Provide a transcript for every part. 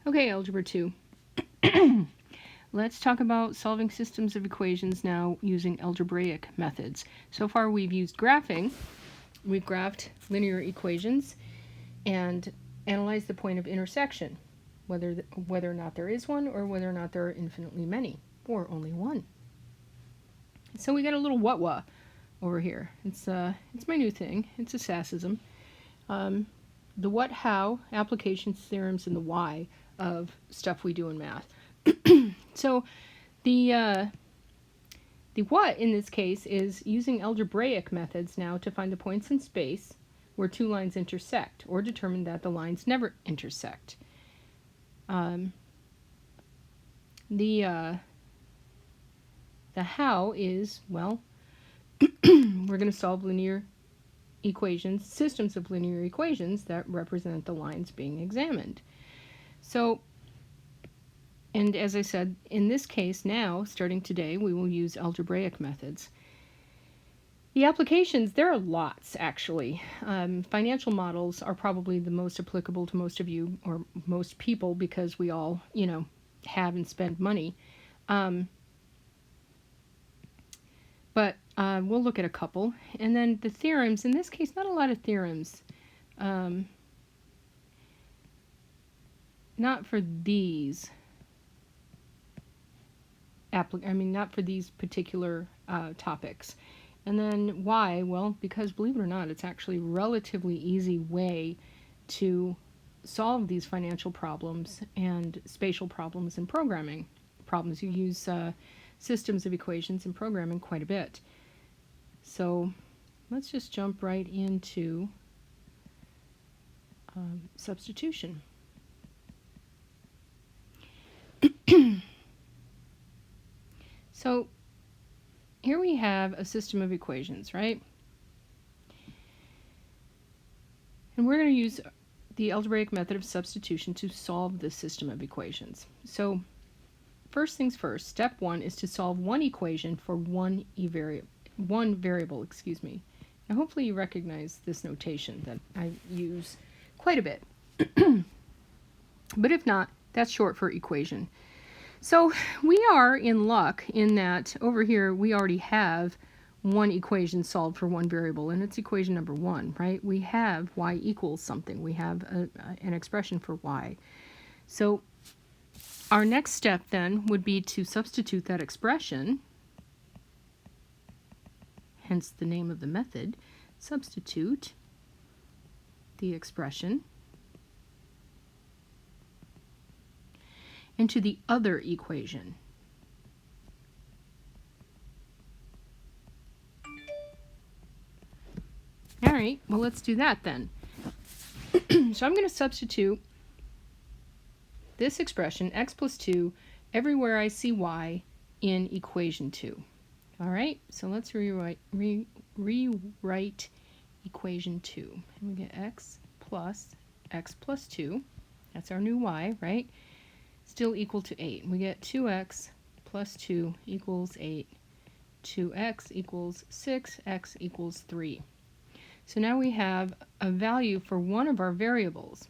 Okay, Algebra 2. Let's talk about solving systems of equations now using algebraic methods. So far we've used graphing. We've graphed linear equations and analyzed the point of intersection, whether or not there is one or whether or not there are infinitely many, or only one. So we got a little what over here. It's my new thing. It's a sassism. The what, how, applications, theorems, and the why of stuff we do in math. So the what in this case is using algebraic methods now to find the points in space where two lines intersect, or determine that the lines never intersect. The how is, well, we're going to solve linear equations, systems of linear equations that represent the lines being examined. So, and as I said, in this case now, starting today, we will use algebraic methods. The applications, there are lots actually. Financial models are probably the most applicable to most of you, or most people, because we all, have and spend money. But we'll look at a couple. And then the theorems, in this case, not a lot of theorems. Not for these. Not for these particular topics. And then why? Well, because believe it or not, it's actually a relatively easy way to solve these financial problems and spatial problems and programming problems. You use systems of equations in programming quite a bit. So let's just jump right into substitution. So here we have a system of equations, right? And we're going to use the algebraic method of substitution to solve this system of equations. So first things first, step one is to solve one equation for one variable. Now hopefully you recognize this notation that I use quite a bit. But if not, that's short for equation. So we are in luck in that over here we already have one equation solved for one variable, and it's equation number 1, right? We have y equals something. We have an expression for y. So our next step then would be to substitute that expression, hence the name of the method, substitute the expression into the other equation. All right, well, let's do that then. So I'm going to substitute this expression, x plus 2, everywhere I see y in equation 2. All right, so let's rewrite equation 2. And we get x plus 2. That's our new y, right? Still equal to 8. We get 2x plus 2 equals 8. 2x equals 6, x equals 3. So now we have a value for one of our variables.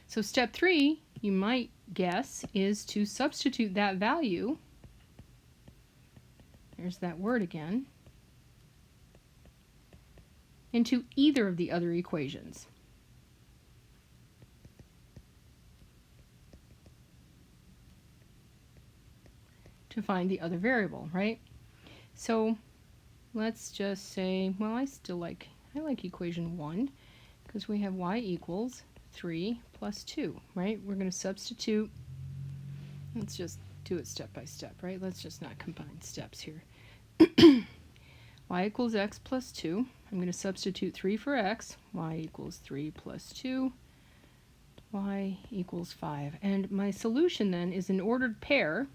So step 3, you might guess, is to substitute that value, there's that word again, into either of the other equations. To find the other variable, right? So let's just say, well, I like equation 1 because we have y equals 3 plus 2, right? We're going to substitute. Let's just do it step by step, right? Let's just not combine steps here. Y equals x plus 2. I'm going to substitute 3 for x. Y equals 3 plus 2. Y equals 5. And my solution then is an ordered pair,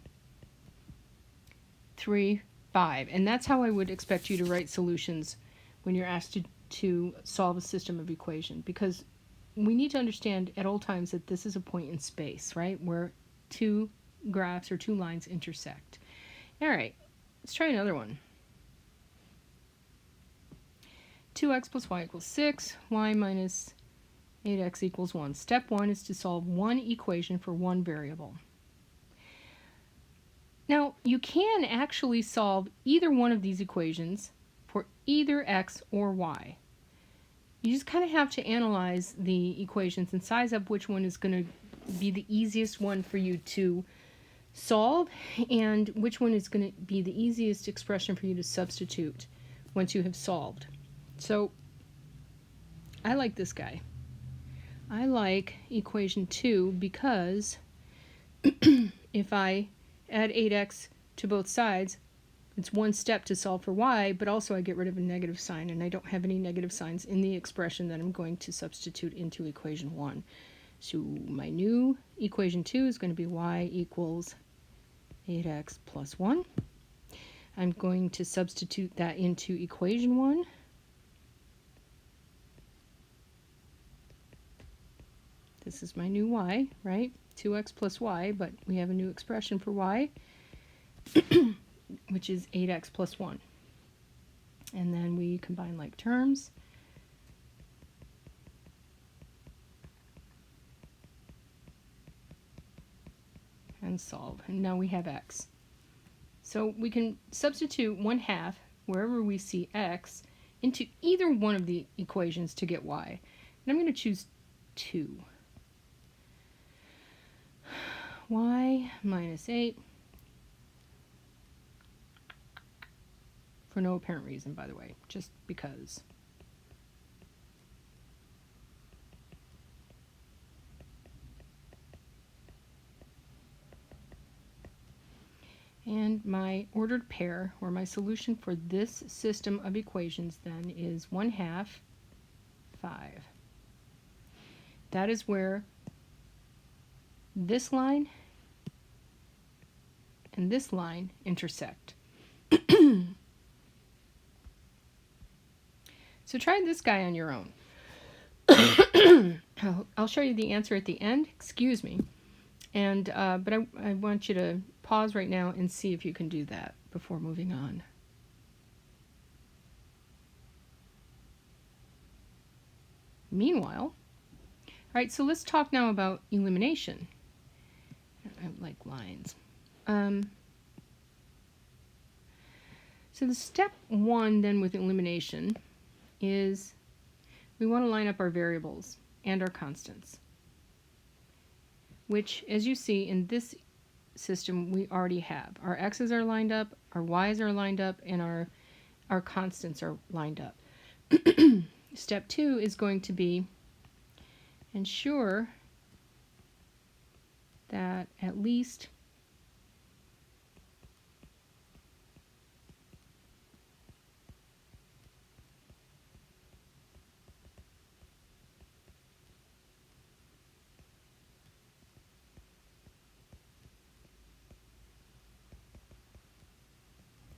3, 5. And that's how I would expect you to write solutions when you're asked to solve a system of equation, because we need to understand at all times that this is a point in space, right, where two graphs or two lines intersect. All right, let's try another one. 2x plus y equals 6, y minus 8x equals 1. Step 1 is to solve one equation for one variable. Now, you can actually solve either one of these equations for either x or y. You just kind of have to analyze the equations and size up which one is going to be the easiest one for you to solve and which one is going to be the easiest expression for you to substitute once you have solved. So, I like this guy. I like equation 2 because if I add 8x to both sides, it's one step to solve for y, but also I get rid of a negative sign, and I don't have any negative signs in the expression that I'm going to substitute into equation 1. So my new equation 2 is going to be y equals 8x plus 1. I'm going to substitute that into equation 1. This is my new y, right? 2x plus y, but we have a new expression for y, which is 8x plus 1. And then we combine like terms. And solve. And now we have x. So we can substitute 1/2 wherever we see x into either one of the equations to get y. And I'm going to choose 2. Y minus 8, for no apparent reason, by the way, just because. And my ordered pair, or my solution for this system of equations then, is 1/2, 5. That is where this line and this line intersect. So try this guy on your own. I'll show you the answer at the end. Excuse me. And but I want you to pause right now and see if you can do that before moving on. Meanwhile, all right, so let's talk now about elimination. I like lines. So the step 1 then with elimination is we want to line up our variables and our constants, which, as you see in this system, we already have. Our x's are lined up, our y's are lined up, and our constants are lined up. Step 2 is going to be ensure that at least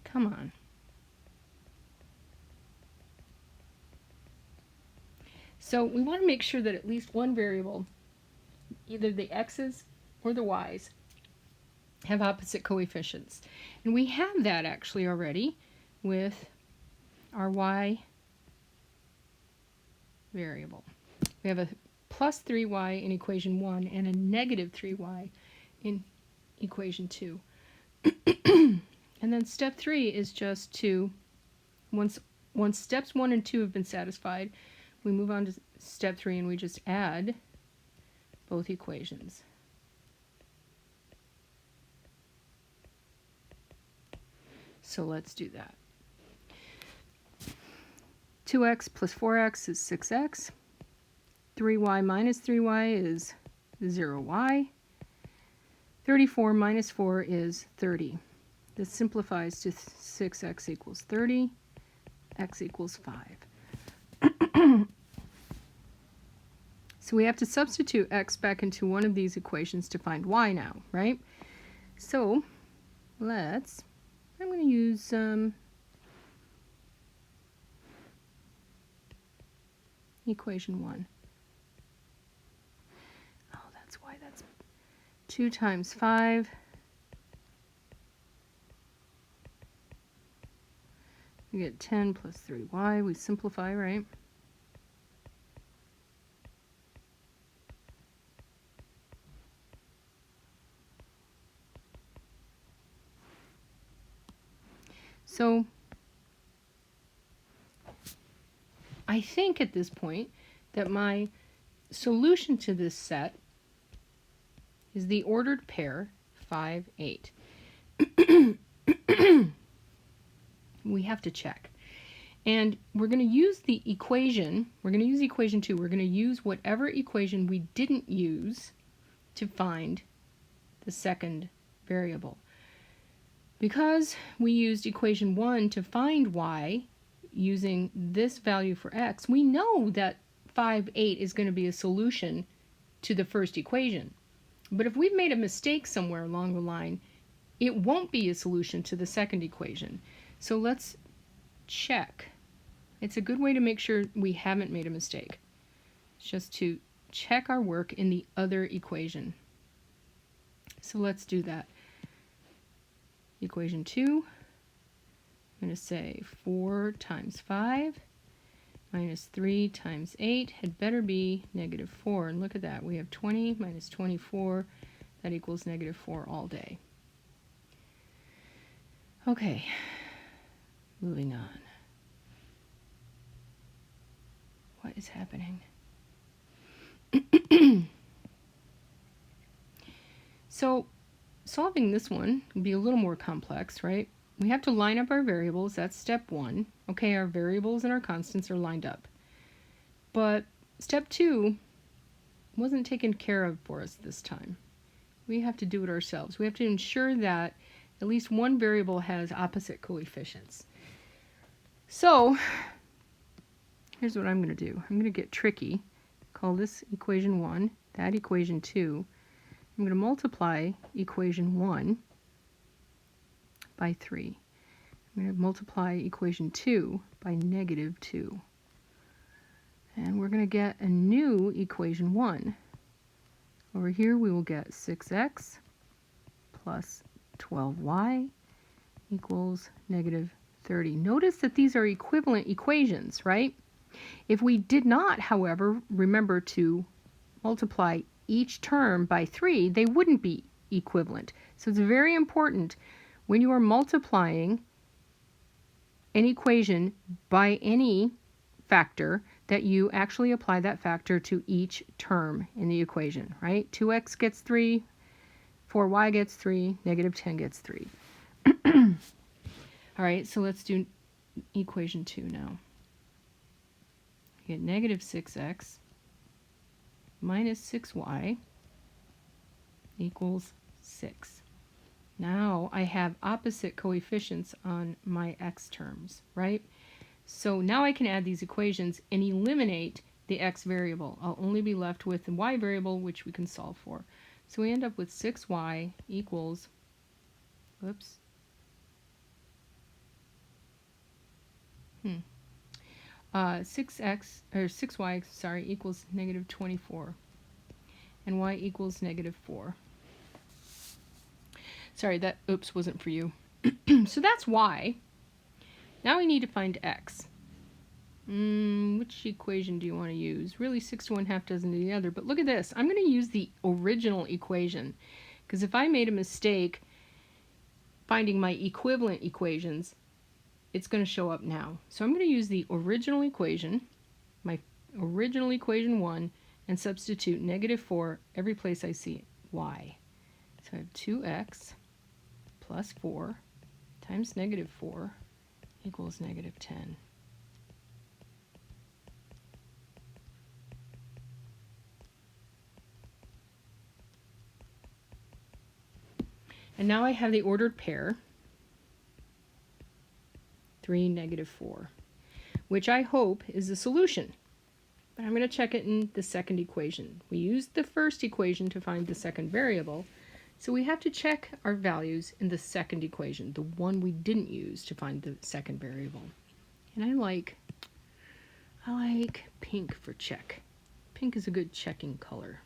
come on. So we want to make sure that at least one variable, either the x's or the y's, have opposite coefficients. And we have that actually already with our y variable. We have a plus 3y in equation 1 and a negative 3y in equation 2. And then step 3 is just to, once steps 1 and 2 have been satisfied, we move on to step 3 and we just add both equations. So let's do that. 2x plus 4x is 6x. 3y minus 3y is 0y. 34 minus 4 is 30. This simplifies to 6x equals 30, x equals 5. So we have to substitute x back into one of these equations to find y now, right? So I'm going to use equation 1. Oh, that's why. That's 2 times 5. We get 10 plus 3y. We simplify, right? So I think at this point that my solution to this set is the ordered pair 5, 8. We have to check. And we're going to use the equation. We're going to use equation 2. We're going to use whatever equation we didn't use to find the second variable. Because we used equation 1 to find y using this value for x, we know that 5, 8 is going to be a solution to the first equation. But if we've made a mistake somewhere along the line, it won't be a solution to the second equation. So let's check. It's a good way to make sure we haven't made a mistake. It's just to check our work in the other equation. So let's do that. Equation 2, I'm going to say 4 times 5 minus 3 times 8 had better be negative 4. And look at that. We have 20 minus 24. That equals negative 4 all day. Okay, moving on. What is happening? So solving this one can be a little more complex, right? We have to line up our variables. That's step 1. Okay, our variables and our constants are lined up. But step 2 wasn't taken care of for us this time. We have to do it ourselves. We have to ensure that at least one variable has opposite coefficients. So here's what I'm going to do. I'm going to get tricky. Call this equation 1, that equation 2. I'm going to multiply equation 1 by 3. I'm going to multiply equation 2 by negative 2. And we're going to get a new equation 1. Over here we will get 6x plus 12y equals negative 30. Notice that these are equivalent equations, right? If we did not, however, remember to multiply each term by 3, they wouldn't be equivalent. So it's very important when you are multiplying an equation by any factor that you actually apply that factor to each term in the equation, right? 2x gets 3, 4y gets 3, negative 10 gets 3. All right, so let's do equation 2 now. You get negative 6x minus 6y equals 6. Now I have opposite coefficients on my x terms, right? So now I can add these equations and eliminate the x variable. I'll only be left with the y variable, which we can solve for. So we end up with 6y equals, 6y, equals negative 24, and y equals negative 4. Sorry, that oops wasn't for you. So that's y. Now we need to find x. Which equation do you want to use? Really, 6 to 1/2 doesn't do the other, but look at this. I'm going to use the original equation, because if I made a mistake finding my equivalent equations, it's going to show up now. So I'm going to use the original equation, my original equation 1, and substitute negative 4 every place I see y. So I have 2x plus 4 times negative 4 equals negative 10. And now I have the ordered pair, 3, negative 4, which I hope is the solution. But I'm going to check it in the second equation. We used the first equation to find the second variable, so we have to check our values in the second equation, the one we didn't use to find the second variable. And I like pink for check. Pink is a good checking color.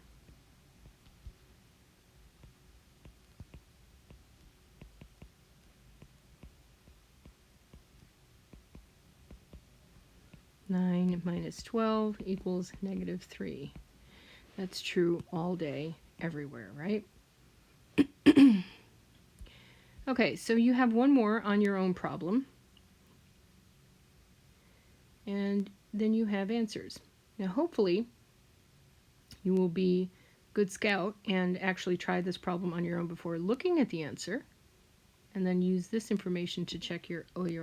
Nine minus 12 equals negative 3. That's true all day, everywhere, right? Okay, so you have one more on your own problem. and then you have answers. Now hopefully you will be a good scout and actually try this problem on your own before looking at the answer, and then use this information to check your OER